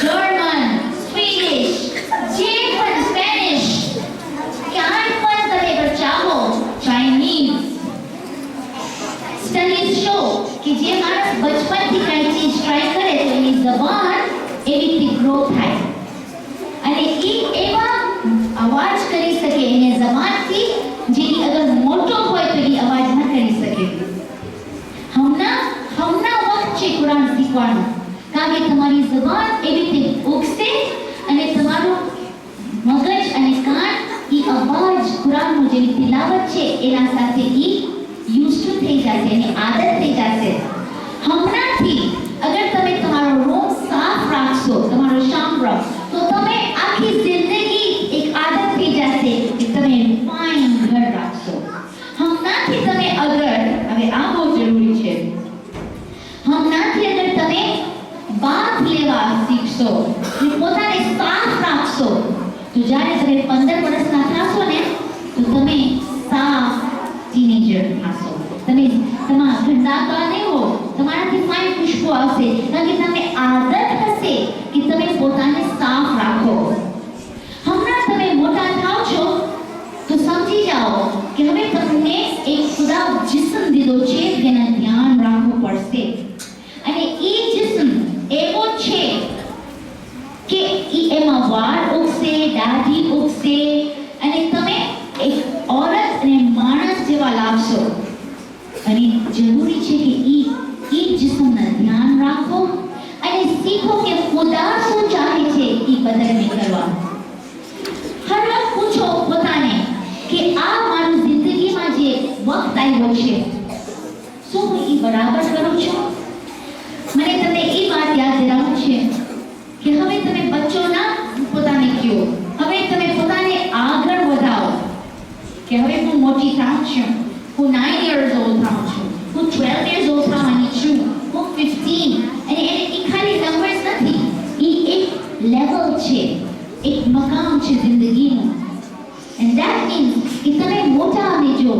German, Spanish, જે પણ સ્પેનિશ, ક્યાંય પણ તમે અગર ચાહો, ચાઇનીઝ સ્ટડીઝ શો કે જે માણસ બચપનથી કઈ ચીજ ટ્રાય કરે તો એની જબાન એવી રીતે ગ્રો થાય અને એ એવા અવાજ કરી શકે એને જબાનથી જેની અગર મોટો હોય તો એ અવાજ ન કરી શકે. હમણાં વખત છે કુરાન શીખવાનો, કારણ કે તમારી જબાન એવી રીતે ઉગશે અને તમારું મગજ અને કાન એ અવાજ કુરાનનો જેની તિલાવત છે એના સાથે એ યુઝ ટુ થઈ જશે, એની આદત થઈ જશે. હમણાંથી અગર તમે તમારો રૂમ સાફ રાખશો, તમારો શામરો, તો તમે આખી જિંદગી એક આદત થઈ જશે કે તમે ફાઇન ઘર રાખશો. હમણાંથી તમે અગર, હવે આ બહુ જરૂરી છે, હમણાંથી અગર તમે બાથ લેવા શીખશો અને પોતાને સાફ રાખશો તો જ્યારે તમે 15 વર્ષના થશો ને તો તમે સાફ ટીનેજર થશો. તમે તમારા ગંદાતા નહીં હો, તમારાથી ફાઇન ખુશ્બુ આવશે કારણ કે તમને આદત હશે કે તમે પોતાને સાફ રાખો. હમણાં તમે મોટા થાવ છો તો સમજી જાઓ કે હવે તમને એક ખુદા જિસ્મ દીધો છે જેના ધ્યાન રાખવું પડશે અને એ જિસ્મ એવો છે કે એમાં વાળ ઉગશે, દાઢી ઉગશે અને તમે એક औरत અને માણસ જેવા લાગશો. અને જરૂરી છે કે એ જિસ્મના ધ્યાન રાખો અને શીખો કે ખુદા શું ચાહે છે એ બદલને કરવા. હર વખત પૂછો પોતાને કે આ મારી જિંદગીમાં જે વખત આવ્યો છે શું હું એ બરાબર કરું છું? મને તમને એ વાત યાદ દિલાવું છે કે હવે તમે બચ્ચોના પોતાને કહો, હવે તમે પોતાને આગળ વધાવો કે હવે હું મોટી થાઉં છું, હું 9 years old થાઉં છું, હું 12 years old થવાની છું, હું 15. અને એ ખાલી નંબર્સ નથી, એ એક લેવલ છે, એક મકામ છે જિંદગીનું. and that means કે તમે મોટાને જો,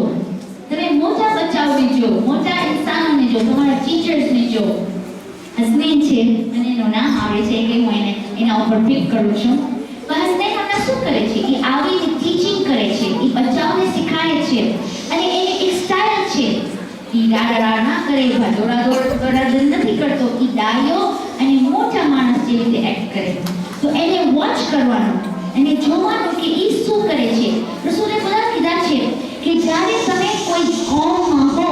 તમે મોટા બચ્ચાઓને જો, મોટા ઇન્સાનોને જો, તમારા ટીચર્સને જો. હસનૈન છે અને એનું નામ આવે છે કે હું એના ઉપર પિક કરું છું. પણ હસનૈન હમણાં શું કરે છે? એ આવીને ટીચિંગ કરે છે, એ બચ્ચાઓને શીખાય છે અને એને એક સ્ટાઇલ છે. એ રાડા ના કરે, દોડા નથી કરતો, એ ડાયો અને મોટા માણસ જેવી રીતે એક્ટ કરે. તો એને વોચ કરવાનું અને જોવાનું કે એ શું કરે છે. રસૂલે ખુદા કીધા છે કે જ્યારે તમે કોઈ કોમમાં હો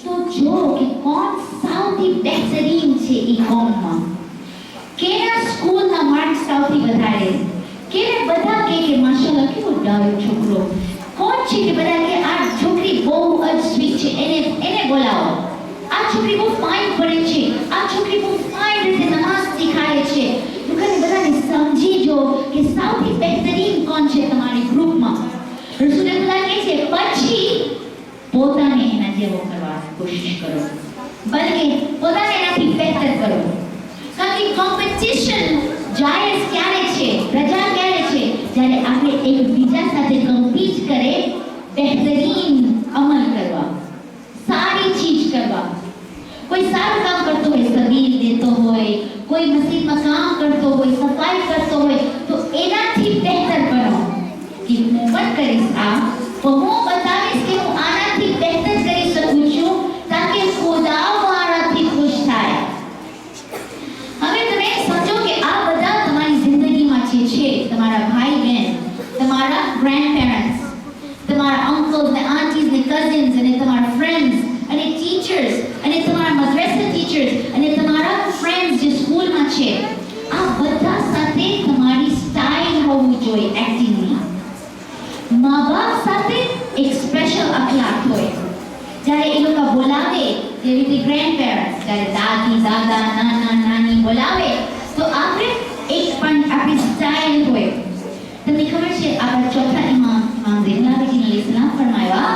તો જો કે કોણ સૌથી બહેતરીન છે એ કોમમાં, કેના સ્કૂલના માર્ક્સ સૌથી વધારે, કેને બધા કે માશાઅલ્લાહ કેવો ડાયો છોકરો, કોણ છે કે બધા કે આ છોકરી બહુ જ સ્વીટ છે, એને બોલાવો, આ છોકરી બહુ ફાઇન પડે છે, આ છોકરી બહુ ફાઇન રીતે નમાઝ શીખાય છે. લોકોને બધાને સમજી જો કે સૌથી બહેતરીન કોણ છે તમારી ગ્રુપમાં. રસૂલે ખુદા કહે છે પછી પોતાને એના જેવો કરવા કોશિશ કરો, બલકે પોતાને એનાથી બહેતર કરો. કારણ કે કોમ્પિટિશન જાયઝ ક્યારે છે, રજા ક્યારે છે? જ્યારે આપણે એકબીજા સાથે કમ્પીટ કરે બહેતરીન અમલ કરવા, સારી ચીજ કરવા. કોઈ સારું કામ કરતો હોય, સગીર દેતો હોય, कोई मस्जिद में काम करतो हो, सफाई करतो हो, तो एनाथी बेहतर बनो कि હું પણ કરીશ આ, તો હું બતાવીશ કે હું આનાથી બેહતર કરી શકું છું તાકે ખુદા મારાથી ખુશ થાય. હવે તમે સમજો કે આ બધા તમારી જિંદગીમાં છે તમારા ભાઈ બહેન, તમારા ગ્રેન્ડપેરેન્ટ્સ, તમારા અંકલ્સ ને આંટીઝ ને કઝિન્સ અને તમારા ફ્રેન્ડ્સ અને ટીચર્સ અને તમારા મદ્રેસા ટીચર્સ અને તમારા ફ્રેન્ડ્સ જે સ્કૂલમાં છે, આ બધા સાથે તમારી સ્ટાઇલ હોવી જોઈએ એક્ટિંગની. મા બાપ સાથે એક સ્પેશિયલ અખલાક હોય. જ્યારે એ લોકો બોલાવે, જેવી રીતે ગ્રેન્ડપેરેન્ટ્સ જ્યારે દાદી દાદા નાના નાની બોલાવે તો આપણે એક પણ આપણી સ્ટાઇલ હોય. તમને ખબર છે આપણા ચોથા ઇમામ ઝૈનુલ આબિદીન અલૈહિસ્સલામ ફરમાયા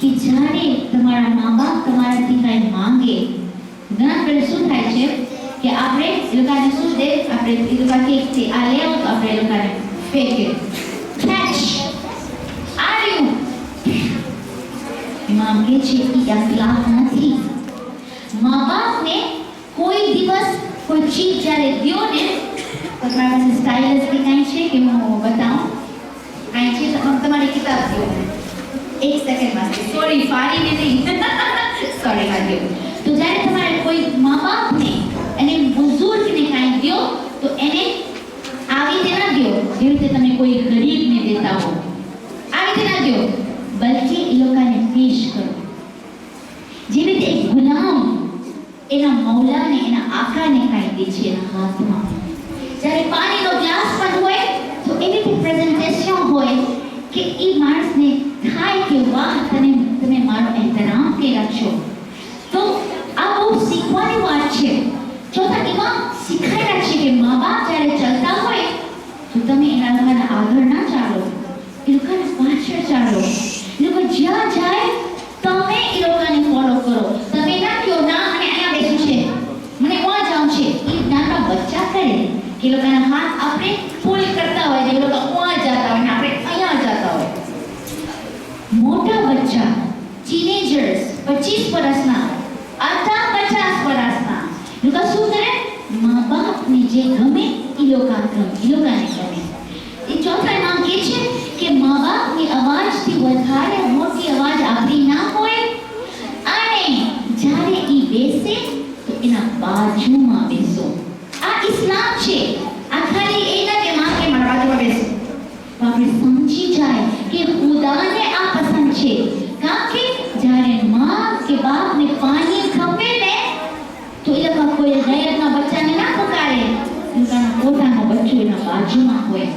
कि जाने તમારા મા-બાપ તમારાથી કંઈ માંગે, ઘણા પહેલા શું થાય છે કે આપણે એ લોકોને શું દે, આપણે એ લોકો કેકથી આ લઈ આવો તો આપણે એ લોકોને ફેંકે, કેચ આ રહ્યું. ઇમામ કહે છે એ અખલાક નથી. મા-બાપને કોઈ દિવસ કોઈ ચીજ જ્યારે દ્યો ને, તો તમારા પાસે સ્ટાઇલિશથી કાંઈ છે કે હું બતાવું, કાંઈ છે તો તમારી કિતાબ દ્યો. एक सेकंड में सॉरी फाड़ी ने नहीं सॉरी भाई. तो जाने तुम्हारे कोई माँ-बाप ने અને बुजुर्ग ने કાઈ દયો તો એને આવી રીતે ના દયો જેવી રીતે તમે કોઈ ગરીબને દેતા હો, આવી રીતે ના દયો, બલકે એ લોકોને પેશ કરો જેવી રીતે એક ગુલામ એના મૌલાને એના આકાને કાઈ દે છે એના હાથમાં. જ્યારે પાણીનો ગ્લાસ પણ હોય તો એવી રીતે પ્રેઝન્ટેશન હોય કે એ માણસને થાય કે વાહ તમે મારો એહતરામ કર્યા છો. તો આ બહુ શીખવાની વાત છે. ચોથા ઇમામ શીખાડ્યા છે કે મા બાપ જ્યારે ચાલતા હોય તો તમે એના લોકોના આગળ ના ચાલો, એ લોકોના પાછળ ચાલો. એ લોકો જ્યાં જાય તમે એ લોકોને ફોલો કરો. તમે ના કહો ના અને અહીંયા બેસું છે, મને ત્યાં જવું છે. એ નાના બચ્ચા કરે કે એ લોકોના હાથ આપણે પુલ કરતા હોય, જે લોકો ત્યાં જતા હોય ને આપણે અહીંયા જતા હોય. મોટા બચ્ચા ટીનેજર્સ 25 વર્ષના અડધા 50 વર્ષના લોકો શું કરે, મા બાપને જે ગમે એ લોકોને ગમે. એ ચોથા નામ કહે છે કે મા બાપની અવાજથી વધારે મોટી અવાજ આપણી ના હોય અને જ્યારે એ બેસે તો એના બાજુમાં બેસો. આ ઇસ્લામ છે. આ ખાલી એ ના કે માં કે મારા બાજુમાં બેસો. આપણે સમજી જાય કે ખુદાને આ પસંદ છે. કારણ કે જ્યારે માં કે બાપને પાણી ખપે ને તો એ લોકો કોઈ ગેરના બચ્ચાને ના પુકારે, એના પોતાનો બચ્ચો એના બાજુમાં હોય.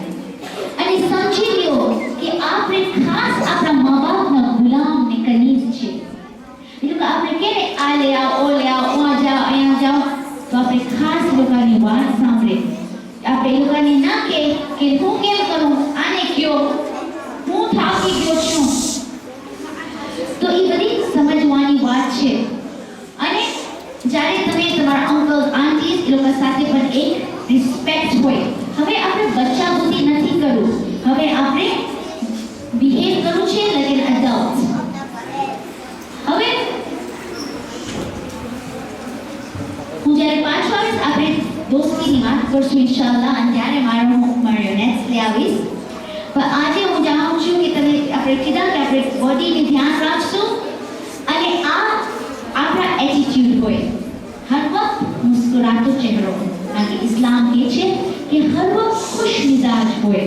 અને સમજી લ્યો કે આપણે ખાસ આપણા મા બાપના ગુલામ ને કનીઝ છે. એ લોકો આપણે કહે ને આ લે આવો, ઓ લે આવો, ત્યાં જાઓ, અહીંયા જાઓ, તો આપણે ખાસ લોકોની વાત સાંભળે. આપણે એ લોકોને ના કે હું કેમ કરું, આને કયો, હું થાકી ગયો છું. તો એ બધી સમજવાની વાત છે. અને જ્યારે તમે તમારા અંકલ આંટીઝ એ લોકો સાથે પણ એક રિસ્પેક્ટ હોય. હવે આપણે બચ્ચા બુદ્ધિ નથી કરવું, હવે આપણે બિહેવ કરવું છે લાઈક એન એડલ્ટ. હવે હું જ્યારે પાછો આવીશ આપણે દોસ્તીની વાત કરશું ઇન્શાઅલ્લાહ, અને ત્યારે મારો નેક્સ્ટ લઈ આવીશ. પણ આજે હું જાણું છું કે તમે આપણે કીધા કે આપણે બોડીને ધ્યાન રાખશું અને આ આપણા એટીટ્યુડ હોય, હર વખત મુસ્કુરાતો ચહેરો. કારણ કે ઇસ્લામ કહે છે કે હર વખત ખુશ મિજાજ હોય.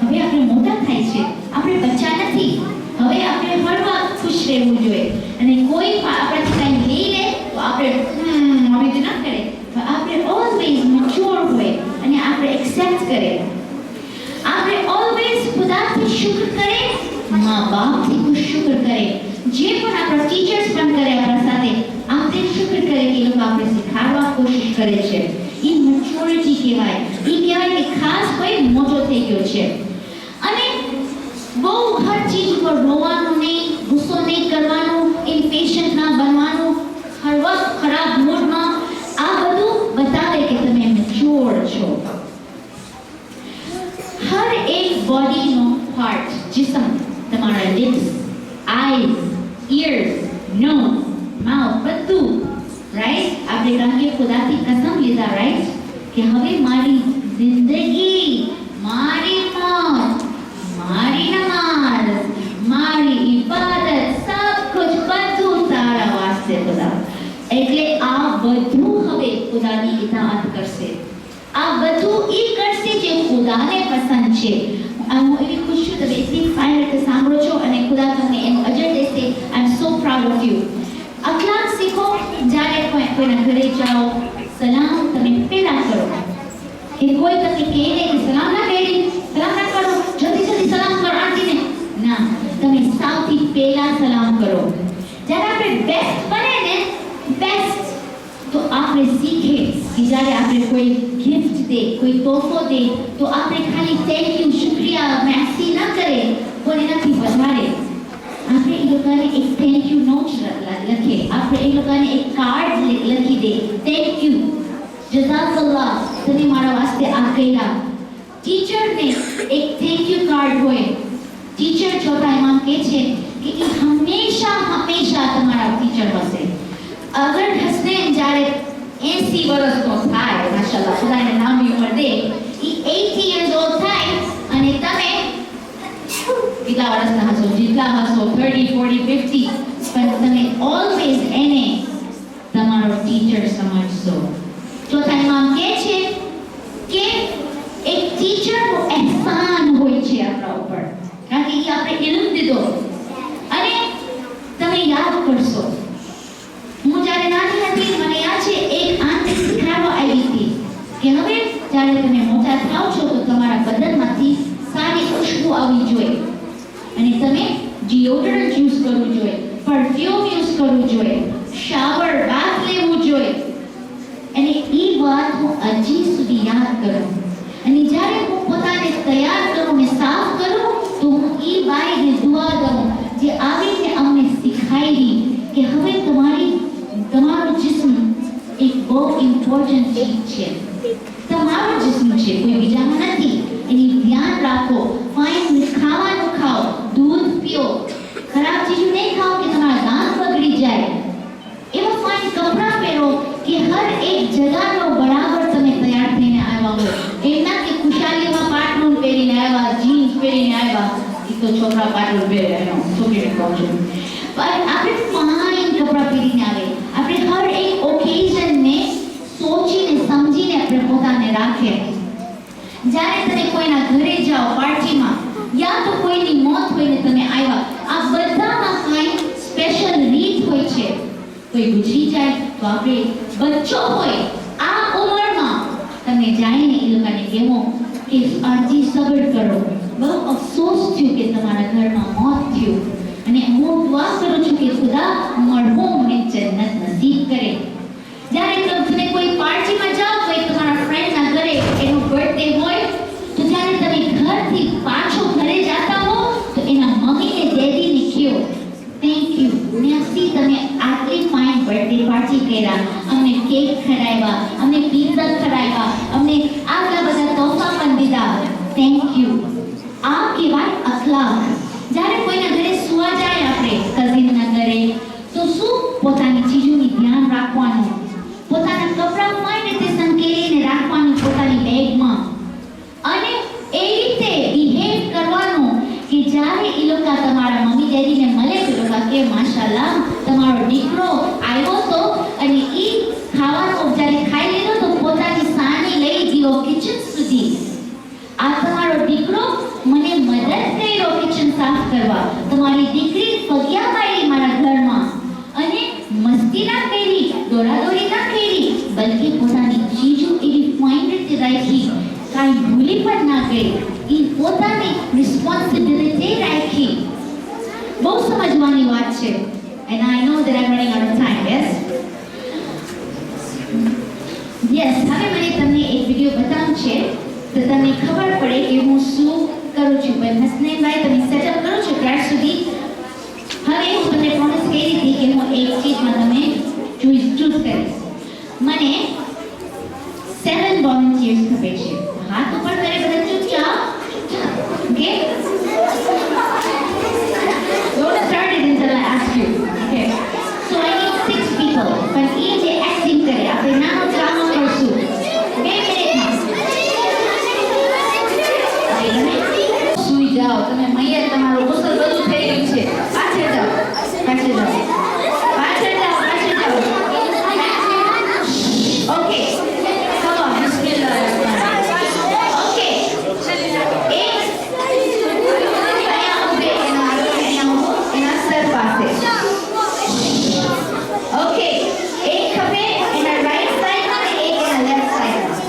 હવે આપણે મોટા થાય છે, આપણે બચ્ચા નથી. હવે આપણે હર વખત ખુશ રહેવું જોઈએ. અને કોઈ આપણાથી કંઈ લઈ લે તો આપણે આવી રીતે ના કરે, પણ આપણે ઓલવેઝ મેચ્યોર હોય અને આપણે એક્સેપ્ટ કરે. આપણે ઓલવેઝ ખુદાથી શુક્ર કરે, મા બાપથી ખુશ શુક્ર કરે. જે પણ આપણા ટીચર્સ પણ કરે આપણા સાથે, આપણે શુક્ર કરે કે એ લોકો આપણે શીખવાડવા કોશિશ કરે છે. એ મેચ્યોરિટી કહેવાય. એ કહેવાય કે ખાસ કોઈ મોટો થઈ ગયો છે. અને બહુ હર ચીજ ઉપર રોવાનું નહીં, ગુસ્સો નહીં કરવાનું, ઇમ્પેશન્ટ ના બનવાનું, હર વખત ખરાબ મૂડમાં. આ બધું બતાવે કે તમે મેચ્યોર છો. हर एक lips, eyes, ears, nose, mouth, બધું રાઈટ. આપણે કહ્યું ખુદાથી કસમ લીધા રાઈટ કે હવે મારી જિંદગી, મારી મોત, મારી નમાઝ, મારી ઇબાદત, સબ કુછ બધું તારા વાસ્તે ખુદા. એટલે આ બધું હવે ખુદાની ઇતાઅત કરશે. આ બધું ઈ કરશે જે ખુદાને પસંદ છે. હું એવી ખુશ છું તમે એટલી ફાઇન રીતે સાંભળો છો અને ખુદા તમને એનું અજર દેશે. આઈ એમ સો પ્રાઉડ ઓફ યુ. અખલાક શીખો. જ્યારે કોઈના ઘરે જાઓ સલામ તમે પહેલા કરો. કે કોઈ તમને કહે ને કે સલામ ના કરી, સલામ ના કરો, જલ્દી જલ્દી સલામ કરો આંટીને. ના, તમે સૌથી પહેલા સલામ કરો. જ્યારે આપણે બેસ્ટ બને ને, બેસ્ટ તો આપણે શીખે કે જ્યારે આપણે કોઈ ગિફ્ટ દે, કોઈ તોહફો દે તો આપણે ખાલી થેન્ક યુ, શુક્રિયા, મેસી ન કરે, કોને નથી વધારે. આપણે એ લોકોને એક થેન્ક યુ નોટ લખે, આપણે એ લોકોને એક કાર્ડ લખી દે, થેન્ક યુ, જઝાકલ્લાહ, તમે મારા વાસ્તે આ કર્યા. ટીચરને એક થેન્ક યુ કાર્ડ હોય. ટીચર છોટા ઇમામ કહે છે કે એ હંમેશા હંમેશા તમારા ટીચર હશે. અગર હસનૈન જ્યારે 80 વર્ષનો થાય, માશાઅલ્લાહ, ખુદાને લાંબી ઉંમર દે, એ 80 years old થાય અને તમે કેટલા વર્ષના હશો, જેટલા હશો 30, 40, 50, પણ તમે ઓલવેઝ એને તમારો ટીચર સમજશો. ચોથા ઇમામ કહે છે કે એક ટીચરનો અહેસાન હોય છે આપણા ઉપર, કારણ કે એ આપણે ઇલ્મ દીધો અને તમે યાદ કરશો. હું જ્યારે નાની હતી મને યાદ છે એક આંટી શીખવાડવા આવી હતી કે હવે જ્યારે તમે મોટા થાવ છો તો તમારા બદનમાંથી સારી ખુશ્બુ આવવી જોઈએ અને તમે ડિઓડરન્ટ યુઝ કરવું જોઈએ, પરફ્યુમ યુઝ કરવું જોઈએ, શાવર બાથ લેવું જોઈએ. અને એ વાત હું હજી સુધી યાદ કરું. અને જ્યારે હું પોતાને તૈયાર કરું ને સાફ કરું તો હું એ બાઈને દુઆ દઉં જે આવીને અમને શીખાવી કે હવે તમારું જિસ્મ એક બહુ ઇમ્પોર્ટન્ટ ચીજ છે. તમારું જિસ્મ છે, કોઈ બીજામાં નથી. એની ધ્યાન રાખો. ફાઇન ખાવાનું ખાઓ, દૂધ પીઓ, ખરાબ ચીજો નહીં ખાઓ કે તમારા દાંત બગડી જાય. એવા ફાઇન કપડાં પહેરો કે હર એક જગાનો બરાબર તમે તૈયાર થઈને આવ્યા હોય. એમ ના કે ખુશાલીમાં પાટલું પહેરીને આવ્યા, જીન્સ પહેરીને આવ્યા. એ તો છોકરા પાટલું પહેરે, છોકરીને કહું છું. પણ આપણે ફાઇન કપડાં પહેરીને આવે. આપણે હર એક ઓકેઝનને સોચીને સમજીને આપણે પોતાને રાખીએ. જ્યારે તમે કોઈના ઘરે જાઓ પાર્ટીમાં, યા તો કોઈની મોત હોઈને તમે આવ્યા, આ બધામાં કાંઈ સ્પેશિયલ રીત હોય છે. કોઈ ગુજરી જાય તો આપણે બચ્ચો હોય આ ઉંમરમાં તમે જાઈને એ લોકોને કહેવો કે આજી સબર કરો, બહુ અફસોસ થયું કે તમારા ઘરમાં મોત થયું અને હું દુઆ કરું છું કે ખુદા મરહૂમને જન્નત નસીબ કરે. જ્યારે તમે કોઈ પાર્ટીમાં જાઓ, કોઈ તમારા ફ્રેન્ડના ઘરે એનો બર્થડે હોય તો જ્યારે તમે ઘરથી પાછો ઘરે જતા હો તો એના મમ્મીને ડેડીને કહો થેન્ક યુ, નેસી તમે આટલી ફાઇન બર્થડે પાર્ટી કર્યા, અમને કેક ખવડાવ્યા, અમને પિઝા ખવડાવ્યા, અમને આટલા બધા તોહફા પણ દીધા, થેન્ક યુ. આ કહેવાય અખલાક. જ્યારે કોઈના ઘરે સુવા જાય આપણે કઝિનના ઘરે તો શું પોતાની ચીજોની ધ્યાન રાખવાનું, પોતાના કપડાં ફાઇન રીતે સંકેલીને રાખવાનું પોતાની બેગમાં અને એ રીતે બિહેવ કરવાનું કે જ્યારે એ લોકો તમારા મમ્મી ડેડીને મળે તો લોકો કે માશાલ્લાહ તમારો દીકરો આવ્યો તો અને એ ખાવાનું જ્યારે ખાઈ લીધો તો પોતાની સાની લઈ ગયો કિચન સુધી. આ તમારો દીકરો મને મદદ કર્યો કિચન સાફ કરવા, તમારી દીકરી પગ્યા પાડી મારા ઘરમાં અને મસ્તી ના કરી, દોડાદોડી ના કરી, બલકી પોતાની ચીજો એવી ફાઇન રીતે રાખી, કાંઈ ભૂલી પણ ના ગઈ, એ પોતાની રિસ્પોન્સિબિલિટી રાખી. બહુ સમજવાની વાત છે. And I know that I'm running out of time, yes? Yes, હવે મને તમને એક વિડિયો બતાવું છે તો તમને ખબર પડે કે હું શું કરું છું. પણ હસનૈનભાઈ તમે સેટઅપ કરો છો ત્યાર સુધી હવે હું તમને પ્રોમિસ કરી હતી કે હું એક ચીજમાં તમે ચૂઝ કરીશ. મને 7 વોલન્ટિયર્સ ખપે છે. હાથ ઉપર કરે બધા ચૂપચાપ, ઓકે?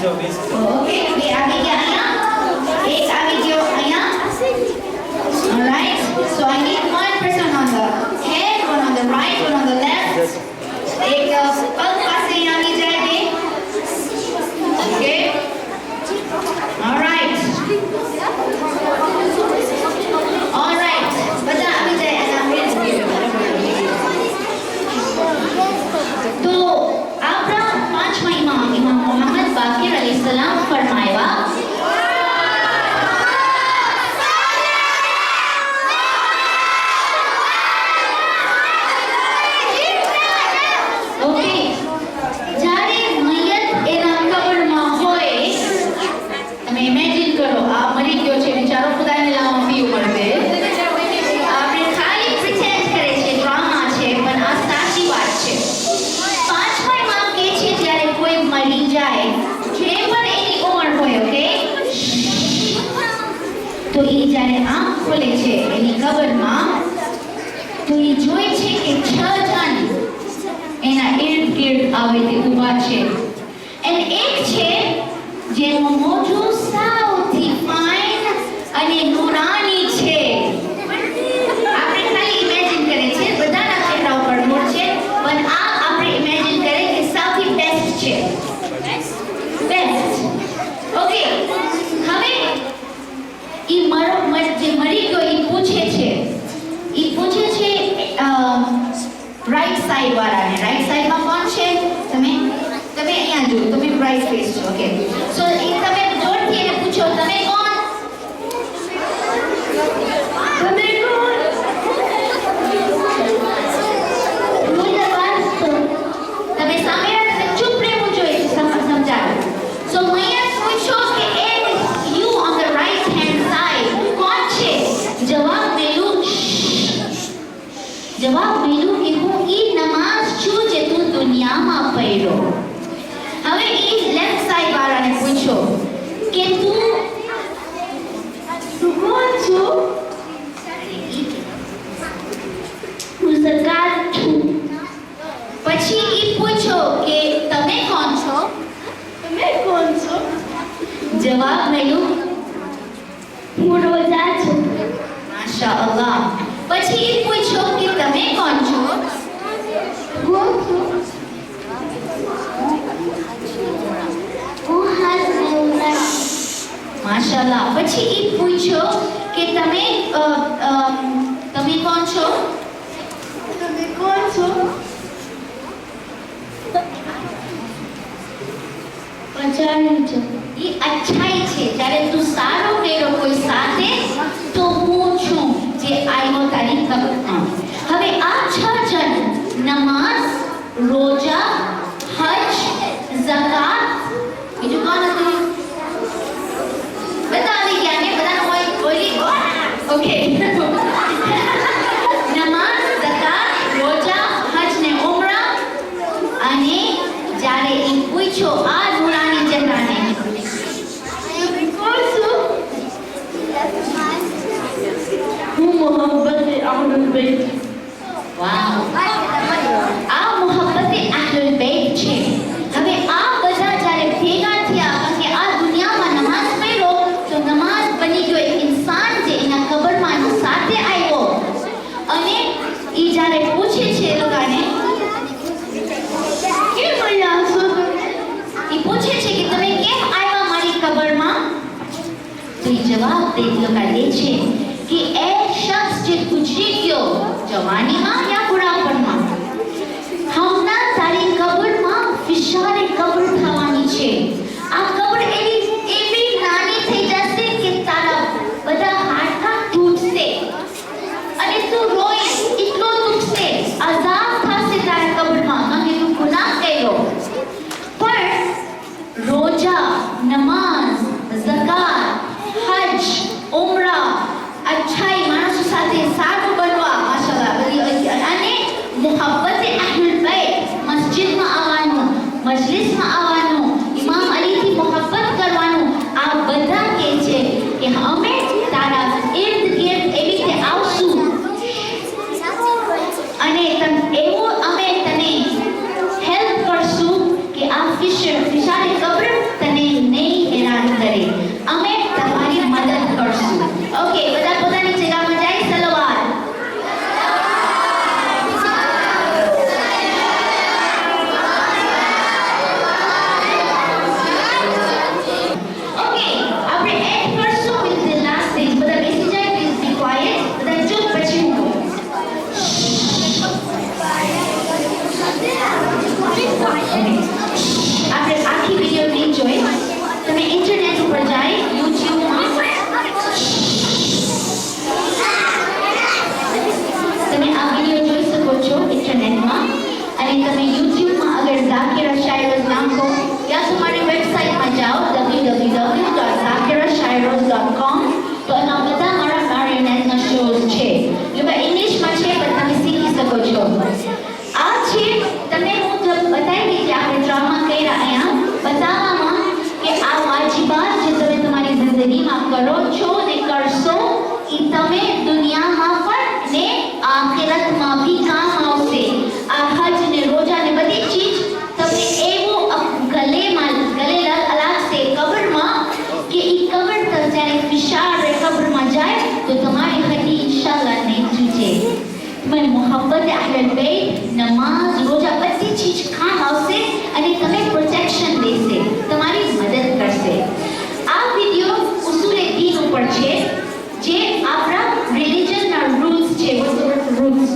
ઓકે બે આવી ગયા અહીંયા એક આવી ગયો અહીંયા alright so I need one person on the head one on the right one on the left એક પગ પાસે આવી જાય બે ઓકે alright બધા આવી જાય એના તો આપણા પાંચમા ઇમામ મોહમ્મદ બાકિર અલૈહિસ્સલામ ફરમાયા તો એ જ્યારે આંખ ખોલે છે એની કબરમાં તો એ જોઈ છે કે 6 જણ એના ઇર્દ ગિર્દ આવે તે ઊભા છે અને એક છે જેનું મોઢું સૌથી ફાઇન અને નુરાની છે આપણે ખાલી ઇમેજિન કરે છે બધાના ચહેરા ઉપર મોઢ છે પણ આ આપણે ઇમેજિન કરે કે સૌથી બેસ્ટ છે બેસ્ટ ઓકે હવે જે મરી ગયો એ પૂછે છે રાઈટ સાઈડ વાળાને રાઈટ સાઈડમાં કોણ છે તમે અહીંયા જુઓ તમે રાઈટ ફેસ છો ઓકે સો એ તમે જોરથી એને પૂછો તમે કોણ તમે સામે ચૂપ રહેવું જોઈએ સમજાવો સો અહીંયા પૂછો કે જવાબ મળ્યું કે હું ઈ નમાઝ છું જે તું દુનિયામાં પઢ્યો હવે ઈ લેફ્ટ સાઈડ વાળાને પૂછો કે તું કોણ છો હું ઝકાત છું પછી ઈ પૂછો કે તમે કોણ છો જવાબ મળ્યું હું રોજા છું માશાઅલ્લાહ પછી એ પૂછો કે તમે કોણ છો માશાઅલ્લાહ પછી એ પૂછો કે તમે કોણ છો એ અચ્છાઈ છે જ્યારે તું સારો કર્યો કોઈ સાથે તો હું છું જે આવ્યો તારી કબરમાં હવે આ 6 જણ નમાઝ રોજા હજ ઝકાત બીજું કોણ હતું બધા આવી ગયા ને બધાનો બોલી ઓકે નમાઝ ઝકાત રોજા હજ ને ઉમરા અને જ્યારે એ પૂછ્યો આ નુરાની ચહેરાને मोहब्बत अहलुल बैत वाह આ મોહબ્બત અહલુલ बैत છે હવે આ બધા જ્યારે ભેગા થયા કે આ દુનિયામાં નમાઝ પઢ્યો તો નમાઝ બની ગયો એક ઇન્સાન જે એના કબરમાં સાથે આવ્યો અને ઈ જ્યારે પૂછે છે લોકોને કેમ આવ્યા છો ઈ પૂછે છે કે તમે કેમ આવ્યા મારી કબરમાં તો ઈ જવાબ દે લોકા દે છે कि ए शख्स जे गुजरी गयो जवानी में या बुढ़ापन में हमना तारी कब्र में विशाल कब्र थवानी छे आ कब्र एवी नानी થઈ જશે કે તારા બધા હાડકા તૂટશે અને તું રોઈશ એટલો દુખશે અઝાબ થશે તારા કબ્રમાં કારણ તું ગુનાહ કર્યો પણ રોજા નમાઝ ઝકાત હજ ઉમરા अच्छाई मानस साथे साथ बनवा माशाअल्लाह અને મોહબ્બત અહલુલ बैत મસ્જિદ માં આવવાનું મજલિસ માં આવવાનું ઇમામ અલી થી મોહબ્બત કરવાનું આ બધા કહે છે કે અમે તારા ઇર્દ ગિર્દ એવી રીતે આવશું અને એવો અમે તને હેલ્પ કરશું કે આ વિશાળ કબ્ર તને मोहब्बत अहल बैत नमाज रोजा बધી ચીજ કામ આવશે અને તમે પ્રોટેક્શન લેશે તમારી મદદ કરશે આ વિડિયો ઉસૂલે દીન ઉપર છે જે આપણા રિલિજનના રૂલ્સ છે રૂલ્સ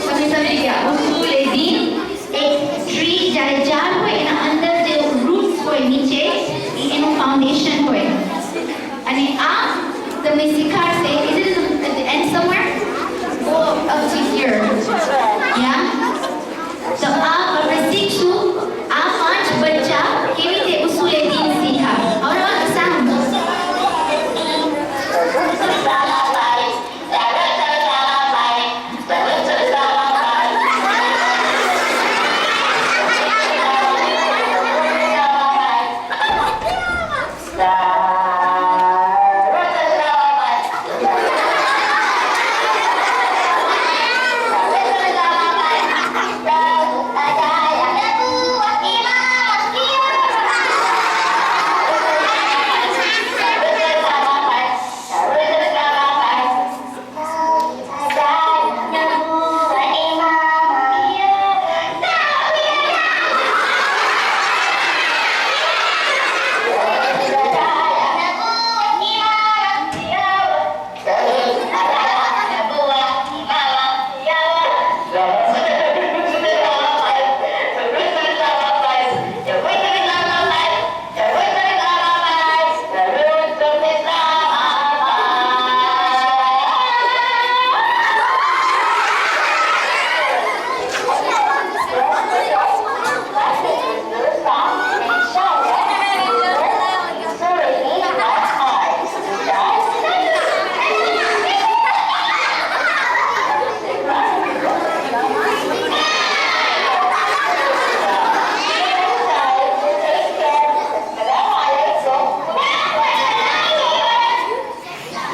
તમે સમજી ગયા ઉસૂલે દીન એક ટ્રી જ્યારે ઝાડ હોય એના અંદર જે રૂટ્સ હોય નીચે એનું ફાઉન્ડેશન હોય અને આ તમને શીખાડશે is it at the end somewhere go up to here યા તો આ આપણે શીખશું આ પાંચ બચ્ચા કેવી રીતે ઉસૂલે દીન શીખા और साउंड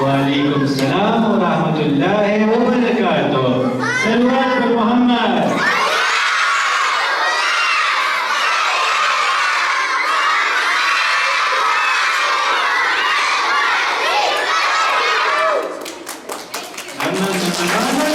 वालेकुम सलाम व रहमतुल्लाहि व बरकातुहू सल्लल्लाहु अलैहि मोहम्मद अम्मा